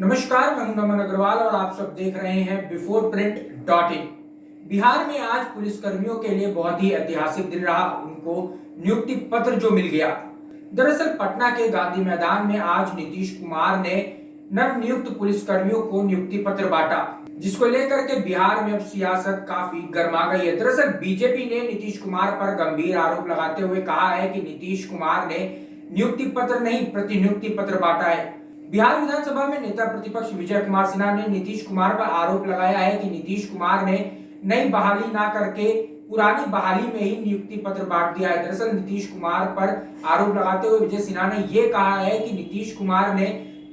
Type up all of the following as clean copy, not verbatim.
नमस्कार, मैं हूं नमन अग्रवाल और आप सब देख रहे हैं बिफोर प्रिंट .in। बिहार में आज पुलिस कर्मियों के लिए बहुत ही ऐतिहासिक दिन रहा। उनको नियुक्ति पत्र जो मिल गया। दरअसल पटना के गांधी मैदान में आज नीतीश कुमार ने नवनियुक्त पुलिस कर्मियों को नियुक्ति पत्र बांटा, जिसको लेकर के बिहार में अब सियासत काफी गर्मा गई है। दरअसल बीजेपी ने नीतीश कुमार पर गंभीर आरोप लगाते हुए कहा है कि नीतीश कुमार ने नियुक्ति पत्र नहीं, प्रतिनियुक्ति पत्र बांटा है। बिहार विधानसभा में नेता प्रतिपक्ष विजय कुमार सिन्हा ने नीतीश कुमार पर आरोप लगाया है कि नीतीश कुमार ने नई बहाली ना करके पुरानी बहाली में ही नियुक्ति पत्र बांट दिया है। दरअसल नीतीश कुमार पर आरोप लगाते हुए विजय सिन्हा ने यह कहा है कि नीतीश कुमार ने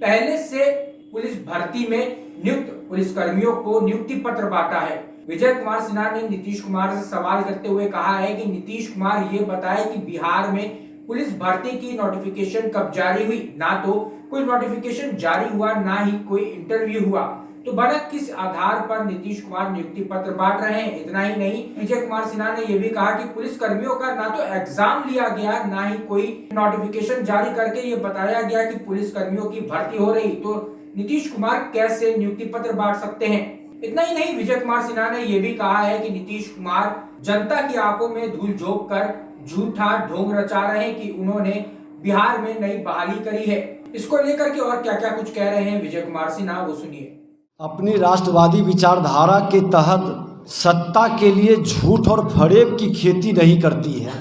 पहले से पुलिस भर्ती में नियुक्त पुलिस कर्मियों को नियुक्ति पत्र बांटा है। विजय कुमार सिन्हा ने नीतीश कुमार से सवाल करते हुए कहा है कि नीतीश कुमार ये बताए कि बिहार में पुलिस भर्ती की नोटिफिकेशन कब जारी हुई। ना तो कोई नोटिफिकेशन जारी हुआ, ना ही कोई इंटरव्यू हुआ, तो भला किस आधार पर नीतीश कुमार नियुक्ति पत्र बांट रहे हैं। इतना ही नहीं, विजय कुमार सिन्हा ने यह भी कहा कि पुलिस कर्मियों का ना तो एग्जाम लिया गया, ना ही कोई नोटिफिकेशन जारी करके ये बताया गया कि पुलिस कर्मियों की भर्ती हो रही, तो नीतीश कुमार कैसे नियुक्ति पत्र बांट सकते हैं। इतना ही नहीं, विजय कुमार सिन्हा ने यह भी कहा है कि नीतीश कुमार जनता की आंखों में धूल झोंक कर झूठा ढोंग रचा रहे हैं कि उन्होंने बिहार में नई बहाली करी है। इसको लेकर के और क्या क्या कुछ कह रहे हैं विजय कुमार सिन्हा, वो सुनिए। अपनी राष्ट्रवादी विचारधारा के तहत सत्ता के लिए झूठ और फरेब की खेती नहीं करती है,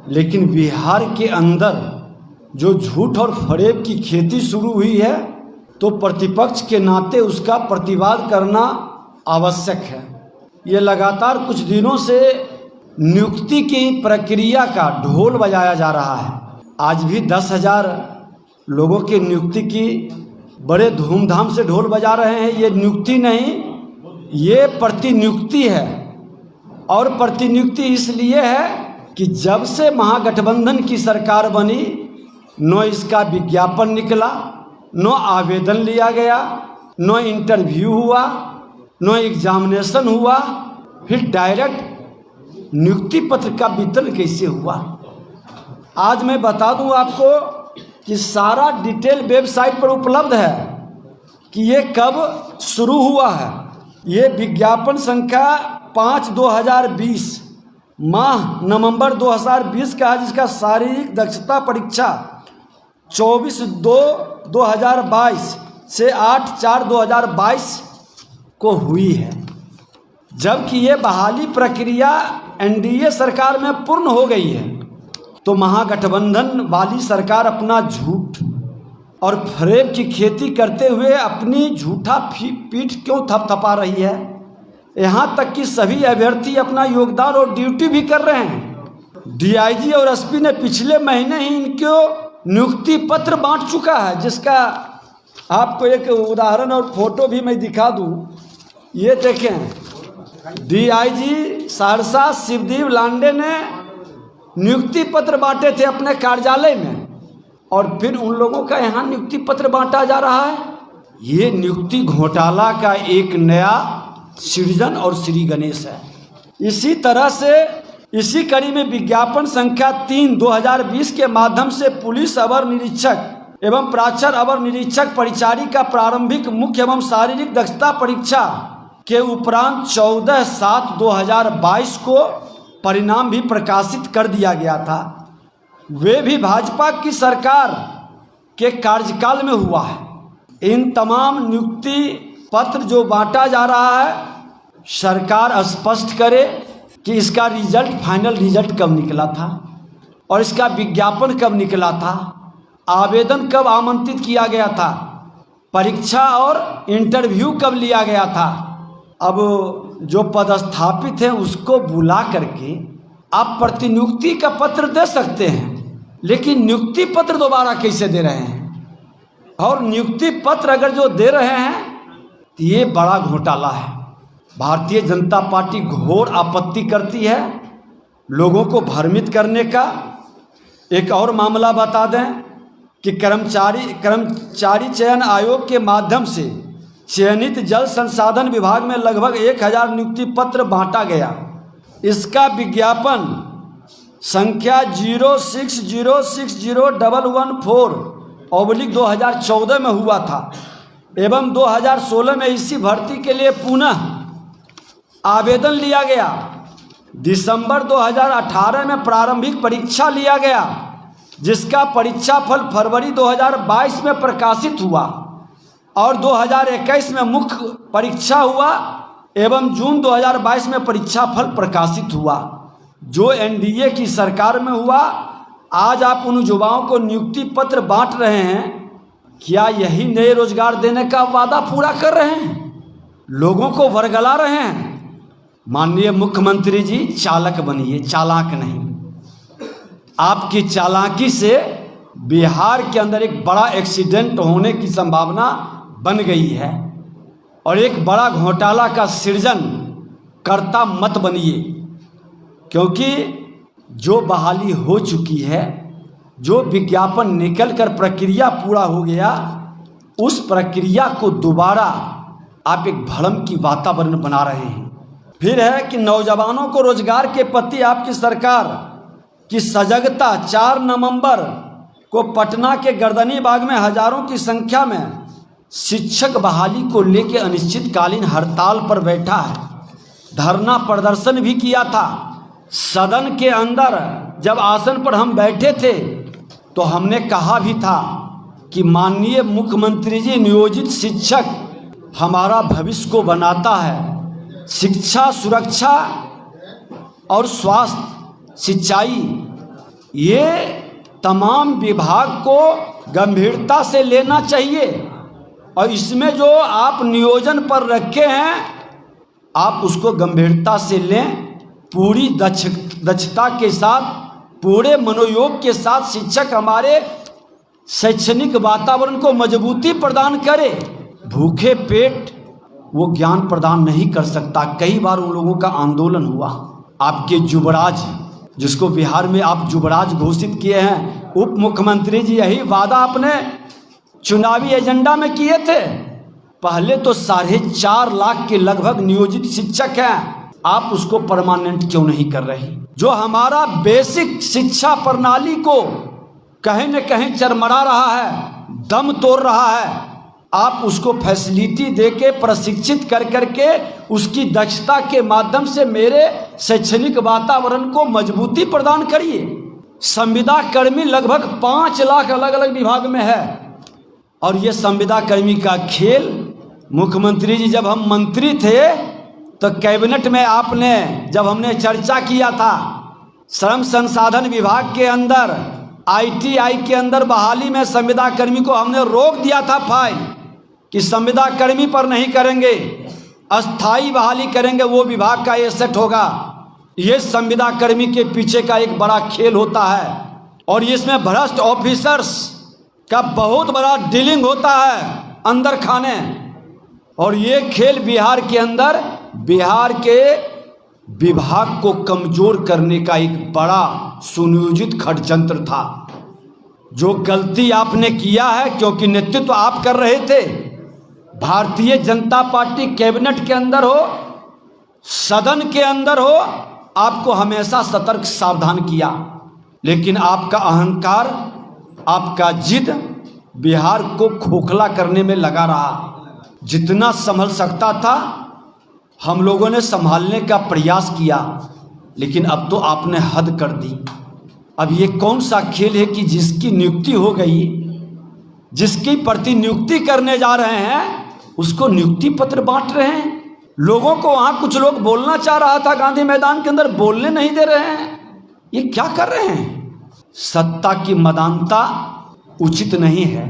लेकिन बिहार के अंदर जो झूठ और फरेब की खेती शुरू हुई है, तो प्रतिपक्ष के नाते उसका प्रतिवाद करना आवश्यक है। ये लगातार कुछ दिनों से नियुक्ति की प्रक्रिया का ढोल बजाया जा रहा है। आज भी 10,000 लोगों की नियुक्ति की बड़े धूमधाम से ढोल बजा रहे हैं। ये नियुक्ति नहीं, ये प्रतिनियुक्ति है। और प्रतिनियुक्ति इसलिए है कि जब से महागठबंधन की सरकार बनी, न इसका विज्ञापन निकला, न आवेदन लिया गया, न इंटरव्यू हुआ, न एग्जामिनेशन हुआ, फिर डायरेक्ट नियुक्ति पत्र का वितरण कैसे हुआ। आज मैं बता दूं आपको कि सारा डिटेल वेबसाइट पर उपलब्ध है कि ये कब शुरू हुआ है। ये विज्ञापन संख्या 5/2020 माह नवंबर 2020 का है, जिसका शारीरिक दक्षता परीक्षा 24/2/2022 से 8/4/2022 को हुई है। जबकि ये बहाली प्रक्रिया एनडीए सरकार में पूर्ण हो गई है, तो महागठबंधन वाली सरकार अपना झूठ और फरेब की खेती करते हुए अपनी झूठा पीठ क्यों थपथपा रही है। यहाँ तक कि सभी अभ्यर्थी अपना योगदान और ड्यूटी भी कर रहे हैं। डीआईजी और एसपी ने पिछले महीने ही इनको नियुक्ति पत्र बांट चुका है, जिसका आपको एक उदाहरण और फोटो भी मैं दिखा दूँ। ये देखें, डीआईजी सहरसा शिवदीप लांडे ने नियुक्ति पत्र बांटे थे अपने कार्यालय में, और फिर उन लोगों का यहाँ नियुक्ति पत्र बांटा जा रहा है। ये नियुक्ति घोटाला का एक नया सृजन और श्री गणेश है। इसी तरह से इसी कड़ी में विज्ञापन संख्या 3/2020 के माध्यम से पुलिस अवर निरीक्षक एवं प्राचार अवर निरीक्षक परिचारी का प्रारंभिक मुख्य एवं शारीरिक दक्षता परीक्षा के उपरांत 14/7/2022 को परिणाम भी प्रकाशित कर दिया गया था। वे भी भाजपा की सरकार के कार्यकाल में हुआ है। इन तमाम नियुक्ति पत्र जो बांटा जा रहा है, सरकार स्पष्ट करे कि इसका रिजल्ट, फाइनल रिजल्ट कब निकला था और इसका विज्ञापन कब निकला था, आवेदन कब आमंत्रित किया गया था, परीक्षा और इंटरव्यू कब लिया गया था। अब जो पदस्थापित हैं उसको बुला करके आप प्रतिनियुक्ति का पत्र दे सकते हैं, लेकिन नियुक्ति पत्र दोबारा कैसे दे रहे हैं। और नियुक्ति पत्र अगर जो दे रहे हैं तो ये बड़ा घोटाला है। भारतीय जनता पार्टी घोर आपत्ति करती है लोगों को भ्रमित करने का। एक और मामला बता दें कि कर्मचारी चयन आयोग के माध्यम से चयनित जल संसाधन विभाग में लगभग 1000 नियुक्ति पत्र बांटा गया। इसका विज्ञापन संख्या 060601114/2014 में हुआ था। एवं 2016 में इसी भर्ती के लिए पुनः आवेदन लिया गया। दिसंबर 2018 में प्रारंभिक परीक्षा लिया गया, जिसका परीक्षा फल फरवरी 2022 में प्रकाशित हुआ और 2021 में मुख्य परीक्षा हुआ एवं जून 2022 में परीक्षा फल प्रकाशित हुआ, जो एनडीए की सरकार में हुआ। आज आप उन युवाओं को नियुक्ति पत्र बांट रहे हैं। क्या यही नए रोजगार देने का वादा पूरा कर रहे हैं? लोगों को वर्गला रहे हैं? माननीय मुख्यमंत्री जी, चालक बनिए, चालाक नहीं। आपकी चालाकी से बिहार के अंदर एक बड़ा एक्सीडेंट होने की संभावना बन गई है और एक बड़ा घोटाला का सृजन करता मत बनिए, क्योंकि जो बहाली हो चुकी है, जो विज्ञापन निकल कर प्रक्रिया पूरा हो गया, उस प्रक्रिया को दोबारा आप एक भ्रम की वातावरण बना रहे हैं। फिर है कि नौजवानों को रोजगार के प्रति आपकी सरकार की सजगता 4 नवंबर को पटना के गर्दनी बाग में हजारों की संख्या में शिक्षक बहाली को लेकर अनिश्चितकालीन हड़ताल पर बैठा है। धरना प्रदर्शन भी किया था। सदन के अंदर जब आसन पर हम बैठे थे तो हमने कहा भी था कि माननीय मुख्यमंत्री जी, नियोजित शिक्षक हमारा भविष्य को बनाता है। शिक्षा, सुरक्षा और स्वास्थ्य, सिंचाई, ये तमाम विभाग को गंभीरता से लेना चाहिए और इसमें जो आप नियोजन पर रखे हैं आप उसको गंभीरता से लें। पूरी दक्षता के साथ, पूरे मनोयोग के साथ शिक्षक हमारे शैक्षणिक वातावरण को मजबूती प्रदान करे। भूखे पेट वो ज्ञान प्रदान नहीं कर सकता। कई बार उन लोगों का आंदोलन हुआ। आपके युवराज, जिसको बिहार में आप युवराज घोषित किए हैं, उप मुख्यमंत्री जी, यही वादा अपने चुनावी एजेंडा में किए थे। पहले तो 4.5 लाख के लगभग नियोजित शिक्षक हैं, आप उसको परमानेंट क्यों नहीं कर रहे? जो हमारा बेसिक शिक्षा प्रणाली को कहीं न कहीं चरमरा रहा है, दम तोड़ रहा है, आप उसको फैसिलिटी देके प्रशिक्षित कर करके उसकी दक्षता के माध्यम से मेरे शैक्षणिक वातावरण को मजबूती प्रदान करिए। संविदा कर्मी लगभग 5 लाख अलग अलग विभाग में है और ये संविदा कर्मी का खेल, मुख्यमंत्री जी जब हम मंत्री थे तो कैबिनेट में आपने, जब हमने चर्चा किया था श्रम संसाधन विभाग के अंदर, ITI के अंदर बहाली में संविदा कर्मी को हमने रोक दिया था फाइल कि संविदा कर्मी पर नहीं करेंगे, अस्थाई बहाली करेंगे, वो विभाग का एसेट होगा। ये संविदा कर्मी के पीछे का एक बड़ा खेल होता है और इसमें भ्रष्ट ऑफिसर्स का बहुत बड़ा डीलिंग होता है अंदर खाने। और ये खेल बिहार के अंदर, बिहार के विभाग को कमजोर करने का एक बड़ा सुनियोजित षड्यंत्र था। जो गलती आपने किया है, क्योंकि नेतृत्व आप कर रहे थे, भारतीय जनता पार्टी कैबिनेट के अंदर हो, सदन के अंदर हो, आपको हमेशा सतर्क सावधान किया, लेकिन आपका अहंकार, आपका जिद बिहार को खोखला करने में लगा रहा। जितना संभल सकता था हम लोगों ने संभालने का प्रयास किया, लेकिन अब तो आपने हद कर दी। अब ये कौन सा खेल है कि जिसकी नियुक्ति हो गई, जिसकी प्रतिनियुक्ति करने जा रहे हैं, उसको नियुक्ति पत्र बांट रहे हैं। लोगों को, वहाँ कुछ लोग बोलना चाह रहा था गांधी मैदान के अंदर, बोलने नहीं दे रहे हैं। ये क्या कर रहे हैं? सत्ता की मदानता उचित नहीं है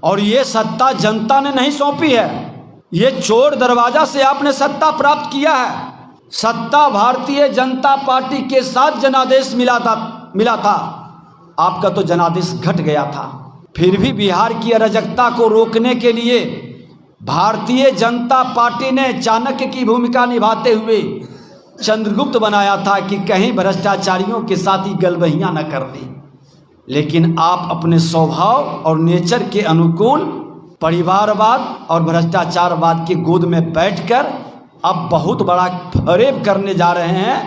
और ये सत्ता जनता ने नहीं सौंपी है। ये चोर दरवाजा से आपने सत्ता प्राप्त किया है। सत्ता भारतीय जनता पार्टी के साथ जनादेश मिला था, आपका तो जनादेश घट गया था। फिर भी बिहार की अराजकता को रोकने के लिए भारतीय जनता पार्टी ने चाणक्य की भूमिका निभाते हुए चंद्रगुप्त बनाया था कि कहीं भ्रष्टाचारियों के साथ ही गलबहियां न कर दें। लेकिन आप अपने स्वभाव और नेचर के अनुकूल परिवारवाद और भ्रष्टाचारवाद की गोद में बैठकर अब बहुत बड़ा फरेब करने जा रहे हैं।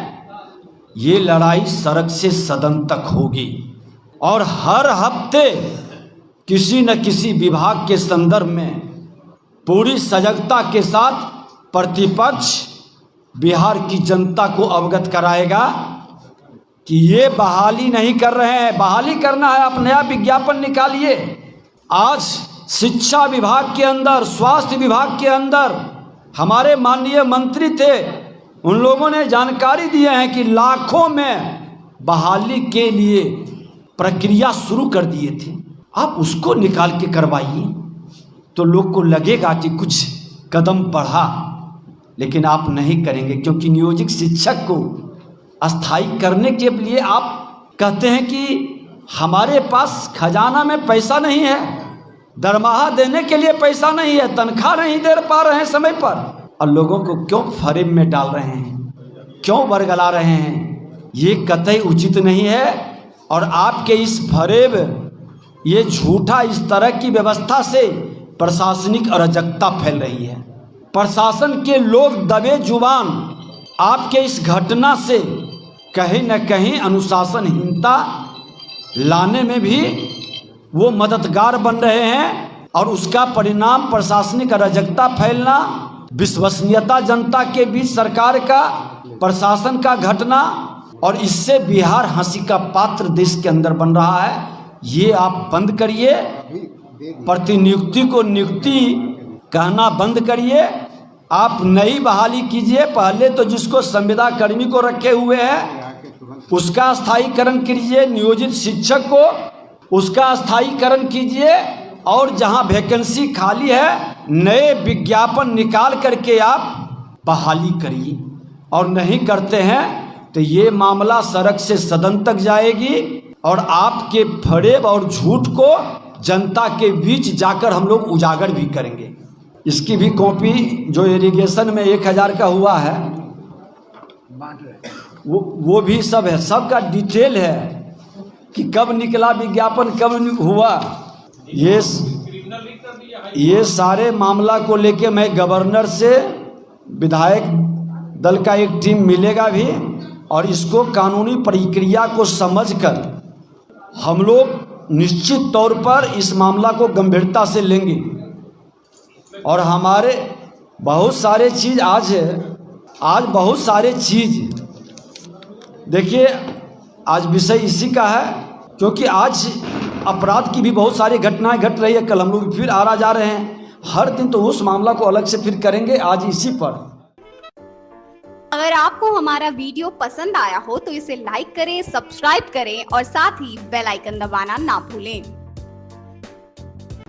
ये लड़ाई सड़क से सदन तक होगी और हर हफ्ते किसी न किसी विभाग के संदर्भ में पूरी सजगता के साथ प्रतिपक्ष बिहार की जनता को अवगत कराएगा कि ये बहाली नहीं कर रहे हैं। बहाली करना है, आप नया विज्ञापन निकालिए। आज शिक्षा विभाग के अंदर, स्वास्थ्य विभाग के अंदर हमारे माननीय मंत्री थे, उन लोगों ने जानकारी दिए हैं कि लाखों में बहाली के लिए प्रक्रिया शुरू कर दिए थे। आप उसको निकाल के करवाइए तो लोग को लगेगा कि कुछ कदम बढ़ा, लेकिन आप नहीं करेंगे क्योंकि नियोजित शिक्षक को अस्थायी करने के लिए आप कहते हैं कि हमारे पास खजाना में पैसा नहीं है, दरमाहा देने के लिए पैसा नहीं है, तनख्वाह नहीं दे पा रहे हैं समय पर, और लोगों को क्यों फरेब में डाल रहे हैं, क्यों बरगला रहे हैं। ये कतई उचित नहीं है। और आपके इस फरेब, ये झूठा इस तरह की व्यवस्था से प्रशासनिक अराजकता फैल रही है। प्रशासन के लोग दबे जुबान आपके इस घटना से कहीं न कहीं अनुशासनहीनता लाने में भी वो मददगार बन रहे हैं, और उसका परिणाम प्रशासनिक अराजकता फैलना, विश्वसनीयता जनता के बीच सरकार का, प्रशासन का घटना, और इससे बिहार हंसी का पात्र देश के अंदर बन रहा है। ये आप बंद करिए। प्रतिनियुक्ति को नियुक्ति कहना बंद करिए। आप नई बहाली कीजिए। पहले तो जिसको संविदा कर्मी को रखे हुए हैं उसका स्थायीकरण कीजिए, नियोजित शिक्षक को उसका स्थायीकरण कीजिए, और जहां वैकेंसी खाली है नए विज्ञापन निकाल करके आप बहाली करिए। और नहीं करते हैं तो ये मामला सड़क से सदन तक जाएगी, और आपके फरेब और झूठ को जनता के बीच जाकर हम लोग उजागर भी करेंगे। इसकी भी कॉपी जो इरिगेशन में 1000 का हुआ है वो भी सब है, सबका डिटेल है कि कब निकला विज्ञापन, कब हुआ। ये सारे मामला को लेके मैं गवर्नर से विधायक दल का एक टीम मिलेगा भी, और इसको कानूनी प्रक्रिया को समझकर हम लोग निश्चित तौर पर इस मामला को गंभीरता से लेंगे। और हमारे बहुत सारे चीज़ आज बहुत सारे चीज़ देखिए, आज विषय इसी का है क्योंकि आज अपराध की भी बहुत सारी घटनाएं घट रही है। कल हम लोग फिर आ जा रहे हैं, हर दिन तो उस मामला को अलग से फिर करेंगे, आज इसी पर। अगर आपको हमारा वीडियो पसंद आया हो तो इसे लाइक करें, सब्सक्राइब करें और साथ ही बेल आइकन दबाना ना भूलें।